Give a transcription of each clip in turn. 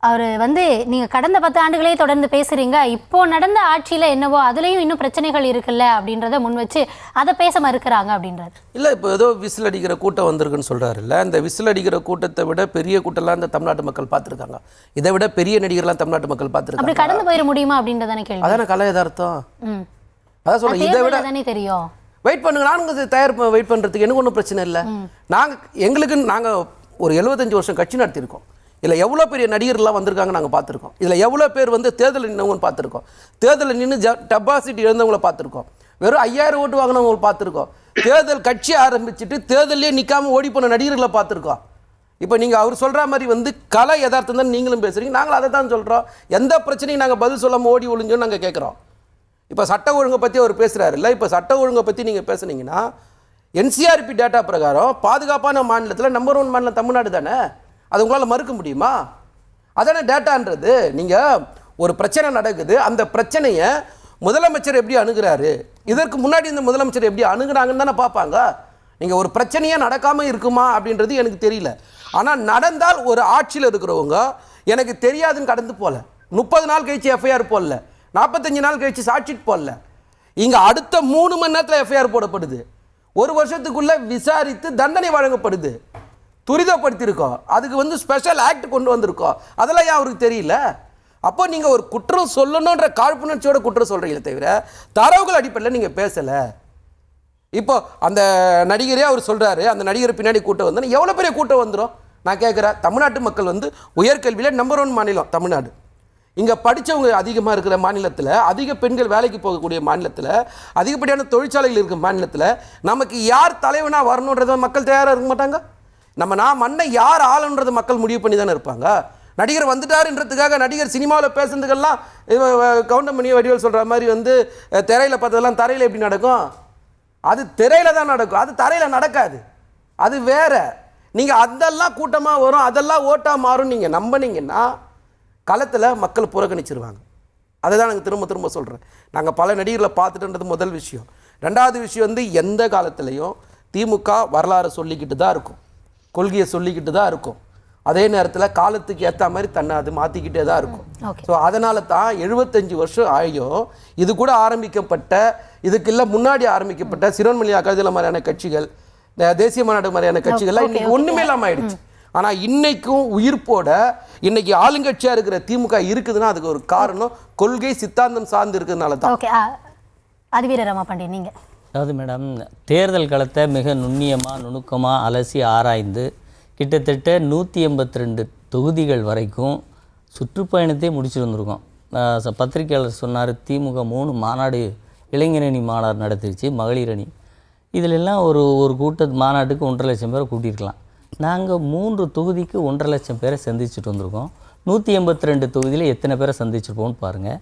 அவர் வந்து நீங்கள் கடந்த 10 ஆண்டுகளே தொடர்ந்து பேசுகிறீங்க, இப்போ நடந்த ஆட்சியில் என்னவோ அதுலேயும் இன்னும் பிரச்சனைகள் இருக்குல்ல அப்படின்றத முன் வச்சு அதை பேச மறுக்கிறாங்க அப்படின்றது. இல்லை, இப்போ ஏதோ விசில் அடிக்கிற கூட்டம் வந்திருக்குன்னு சொல்கிறாருல்ல, இந்த விசில் அடிக்கிற கூட்டத்தை விட பெரிய கூட்டம்லாம் இந்த தமிழ்நாட்டு மக்கள் பார்த்துருக்காங்க. இதை விட பெரிய நடிகர்லாம் தமிழ்நாட்டு மக்கள் பார்த்துருக்காங்க. அப்படி கடந்து போயிட முடியுமா அப்படின்றதானே கேள்வி. அதான கலை எதார்த்தம். அதான் சொல்கிறேன், இதை விட தானே தெரியும். வெயிட் பண்ணுங்க, நாங்கள் தயார் வெயிட் பண்ணுறதுக்கு எனக்கு ஒன்றும் பிரச்சனை இல்லை. நாங்கள் ஒரு 75 வருஷம் கட்சி நடத்தியிருக்கோம். இதில் எவ்வளோ பெரிய நடிகர்லாம் வந்திருக்காங்க நாங்கள் பார்த்துருக்கோம். இதில் எவ்வளோ பேர் வந்து தேர்தலில் நின்றவங்கன்னு பார்த்துருக்கோம். தேர்தலில் நின்று டெபாசிட் இழந்தவங்கள பார்த்துருக்கோம். வெறும் 5000 ஓட்டு வாங்கினவங்களை பார்த்துருக்கோம். தேர்தல் கட்சி ஆரம்பிச்சுட்டு தேர்தலே நிற்காமல் ஓடி போன நடிகர்களை பார்த்துருக்கோம். இப்போ நீங்கள் அவர் சொல்கிற மாதிரி வந்து கலை யதார்த்தம் தான் நீங்களும் பேசுகிறீங்க, நாங்களும் அதை தான் சொல்கிறோம். எந்த பிரச்சனையும் நாங்கள் பதில் சொல்லாமல் ஓடி ஒழிஞ்சோன்னு நாங்கள் கேட்குறோம். இப்போ சட்ட ஒழுங்கை பற்றி அவர் பேசுகிறாரு இல்லை, இப்போ சட்ட ஒழுங்கை பற்றி நீங்கள் பேசுனீங்கன்னா என்சிஆர்பி டேட்டா பிரகாரம் பாதுகாப்பான மாநிலத்தில் நம்பர் 1 மாநிலம் தமிழ்நாடு தானே. அது உங்களால் மறுக்க முடியுமா? அதானே டேட்டான்றது. நீங்கள் ஒரு பிரச்சனை நடக்குது, அந்த பிரச்சனையை முதலமைச்சர் எப்படி அணுகிறாரு, இதற்கு முன்னாடி இந்த முதலமைச்சர் எப்படி அணுகுறாங்கன்னு தானே பார்ப்பாங்க. நீங்கள் ஒரு பிரச்சனையே நடக்காமல் இருக்குமா அப்படின்றது எனக்கு தெரியல. ஆனால் நடந்தால் ஒரு ஆட்சியில் இருக்கிறவங்க எனக்கு தெரியாதுன்னு கடந்து போகல. 30 நாள் கழிச்சு எஃப்ஐஆர் போடல, 45 நாள் கழிச்சு சாட்சிட் போடல. இங்கே அடுத்த 3 மணி நேரத்தில் எஃப்ஐஆர் போடப்படுது. 1 வருஷத்துக்குள்ளே விசாரித்து தண்டனை வழங்கப்படுது. துரிதப்படுத்தியிருக்கோம். அதுக்கு வந்து ஸ்பெஷல் ஆக்ட் கொண்டு வந்திருக்கோம். அதெல்லாம் ஏன் அவருக்கு தெரியல? அப்போ நீங்கள் ஒரு குற்றம் சொல்லணுன்ற காழ்ப்புணர்ச்சியோட குற்றம் சொல்கிறீங்களே தவிர தரவுகள் அடிப்படையில் நீங்கள் பேசலை. இப்போ அந்த நடிகரே அவர் சொல்கிறாரு, அந்த நடிகர் பின்னாடி கூட்டம் வந்து எவ்வளோ பெரிய கூட்டம் வந்துடும். நான் கேட்குறேன், தமிழ்நாட்டு மக்கள் வந்து உயர்கல்வியில் நம்பர் 1 மாநிலம் தமிழ்நாடு. இங்கே படித்தவங்க அதிகமாக இருக்கிற மாநிலத்தில், அதிக பெண்கள் வேலைக்கு போகக்கூடிய மாநிலத்தில், அதிகப்படியான தொழிற்சாலைகள் இருக்கிற மாநிலத்தில் நமக்கு யார் தலைவனாக வரணுன்றத மக்கள் தயாராக இருக்க மாட்டாங்க. நான் மண்ணை யார் ஆளுன்றது மக்கள் முடிவு பண்ணி தானே இருப்பாங்க. நடிகர் வந்துட்டாருன்றதுக்காக நடிகர் சினிமாவில் பேசுறதுக்கெல்லாம் கவுண்டமணி வடிவேல் சொல்கிற மாதிரி வந்து திரையில் பார்த்ததெல்லாம் தரையில் எப்படி நடக்கும்? அது திரையில் தான் நடக்கும், அது தரையில் நடக்காது. அது வேற. நீங்கள் அதெல்லாம் கூட்டமாக வரும், அதெல்லாம் ஓட்டாக மாறும் நீங்கள் நம்பினீங்கன்னா களத்தில் மக்கள் புறக்கணிச்சிருவாங்க. அதை தான் நாங்கள் திரும்ப திரும்ப சொல்கிறேன். நாங்கள் பல நடிகர்களை பார்த்துட்டுன்றது முதல் விஷயம். 2வது விஷயம் வந்து எந்த காலத்துலேயும் திமுக வரலாறு சொல்லிக்கிட்டு தான் இருக்கும், கொள்கையை சொல்லிக்கிட்டு தான் இருக்கும். அதே நேரத்தில் காலத்துக்கு ஏற்ற மாதிரி தன்னை அது மாற்றிக்கிட்டே தான் இருக்கும். ஸோ அதனால தான் 75 வருஷம் ஆகியும் இது கூட ஆரம்பிக்கப்பட்ட, இதுக்கு இல்லை முன்னாடி ஆரம்பிக்கப்பட்ட சிறுவன்மொழி அகாதல மாதிரியான கட்சிகள், தேசிய மாநாடு மாதிரியான கட்சிகள்லாம் இன்னைக்கு ஒன்றுமே இல்லாமல் ஆயிடுச்சு. ஆனால் இன்னைக்கும் உயிர்ப்போட இன்னைக்கு ஆளுங்கட்சியாக இருக்கிற திமுக இருக்குதுன்னா அதுக்கு ஒரு காரணம் கொள்கை சித்தாந்தம் சார்ந்து இருக்கிறதுனால தான். நீங்கள் அதாவது மேடம், தேர்தல் களத்தை மிக நுணுக்கமாக அலசி ஆராய்ந்து கிட்டத்தட்ட 182 தொகுதிகள் வரைக்கும் சுற்றுப்பயணத்தை முடிச்சுட்டு வந்திருக்கோம். பத்திரிகையாளர் சொன்னார், திமுக 3 மாநாடு இளைஞரணி மாநாடு நடத்திடுச்சு, மகளிர் அணி. இதிலெல்லாம் ஒரு மாநாட்டுக்கு 1.5 லட்சம் பேரை கூட்டியிருக்கலாம். நாங்கள் 3 தொகுதிக்கு 1.5 லட்சம் பேரை சந்திச்சுட்டு வந்திருக்கோம். 182 தொகுதியில் எத்தனை பேரை சந்திச்சிருப்போம்னு பாருங்கள்.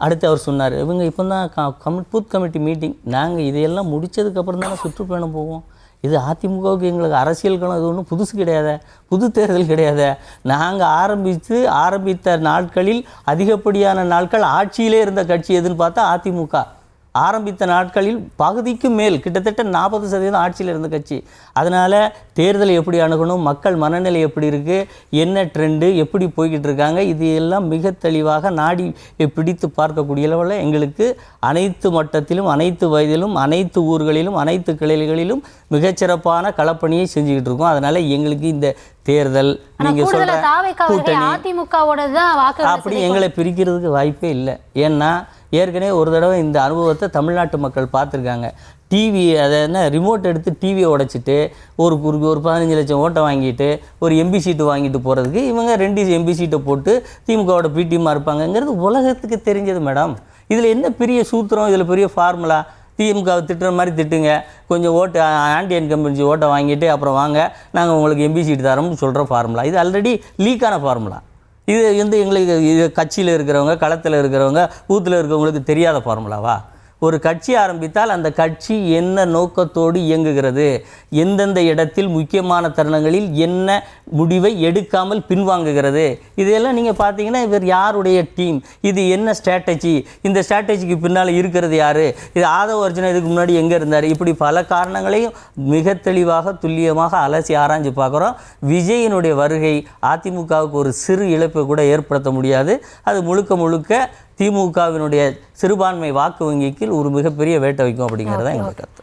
அடுத்து அவர் சொன்னார், இவங்க இப்போ தான் பூத் கமிட்டி மீட்டிங், நாங்கள் இதையெல்லாம் முடித்ததுக்கப்புறம் தானே சுற்றுப்பயணம் போவோம். இது அதிமுகவுக்கு எங்களுக்கு அரசியல் களம் இது ஒன்றும் புதுசு கிடையாது, புது தேர்தல் கிடையாது. நாங்கள் ஆரம்பித்த நாட்களில் அதிகப்படியான நாட்கள் ஆட்சியிலே இருந்த கட்சி எதுன்னு பார்த்தா அதிமுக. ஆரம்பித்த நாட்களில் பகுதிக்கு மேல் கிட்டத்தட்ட 40% ஆட்சியில் இருந்த கட்சி. அதனால் தேர்தலை எப்படி அணுகணும், மக்கள் மனநிலை எப்படி இருக்குது, என்ன ட்ரெண்டு, எப்படி போய்கிட்டு இருக்காங்க, இது எல்லாம் மிக தெளிவாக நாடி பிடித்து பார்க்கக்கூடிய அளவில் எங்களுக்கு அனைத்து மட்டத்திலும், அனைத்து வயதிலும், அனைத்து ஊர்களிலும், அனைத்து கிளைகளிலும் மிகச்சிறப்பான களப்பணியை செஞ்சுக்கிட்டு இருக்கோம். அதனால் எங்களுக்கு இந்த தேர்தல் நீங்கள் சொல்கிற கூட்டணி அப்படி எங்களை பிரிக்கிறதுக்கு வாய்ப்பே இல்லை. ஏன்னா ஏற்கனவே ஒரு தடவை இந்த அனுபவத்தை தமிழ்நாட்டு மக்கள் பார்த்துருக்காங்க. டிவி அதை ரிமோட் எடுத்து டிவியை உடைச்சிட்டு ஒரு 15 லட்சம் ஓட்டை வாங்கிட்டு ஒரு எம்பி சீட்டு வாங்கிட்டு போகிறதுக்கு இவங்க 2 எம்பி சீட்டை போட்டு திமுகவோட பிடிஎம்மாக இருப்பாங்கங்கிறது உலகத்துக்கு தெரிஞ்சது மேடம். இதில் என்ன பெரிய சூத்திரம், இதில் பெரிய ஃபார்முலா? திமுக திட்டுற மாதிரி திட்டுங்க, கொஞ்சம் ஓட்டு ஆன்டி இன்கம்பன்சி ஓட்டை வாங்கிட்டு அப்புறம் வாங்க நாங்கள் உங்களுக்கு எம்பி சீட்டு தரோம்னு சொல்கிற ஃபார்முலா. இது ஆல்ரெடி லீக்கான ஃபார்முலா. இது வந்து எங்களுக்கு இது கட்சியில் இருக்கிறவங்க, களத்தில் இருக்கிறவங்க, பூத்தில் இருக்கிறவங்களுக்கு தெரியாத ஃபார்முலாவா? ஒரு கட்சி ஆரம்பித்தால் அந்த கட்சி என்ன நோக்கத்தோடு இயங்குகிறது, எந்தெந்த இடத்தில் முக்கியமான தருணங்களில் என்ன முடிவை எடுக்காமல் பின்வாங்குகிறது, இதையெல்லாம் நீங்கள் பார்த்தீங்கன்னா இவர் யாருடைய டீம், இது என்ன ஸ்ட்ராட்டஜி, இந்த ஸ்ட்ராட்டஜிக்கு பின்னால் இருக்கிறது யார், இது ஆதவ அர்ஜுனா இதுக்கு முன்னாடி எங்கே இருந்தார், இப்படி பல காரணங்களையும் மிக தெளிவாக துல்லியமாக அலசி ஆராய்ஞ்சு பார்க்குறோம். விஜயினுடைய வருகை அதிமுகவுக்கு ஒரு சிறு இழப்பை கூட ஏற்படுத்த முடியாது. அது முழுக்க முழுக்க திமுகவினுடைய சிறுபான்மை வாக்கு வங்கிக்கு ஒரு மிகப்பெரிய வேட்டை வைக்கும் அப்படிங்கிறத எங்களுக்கு கருத்து.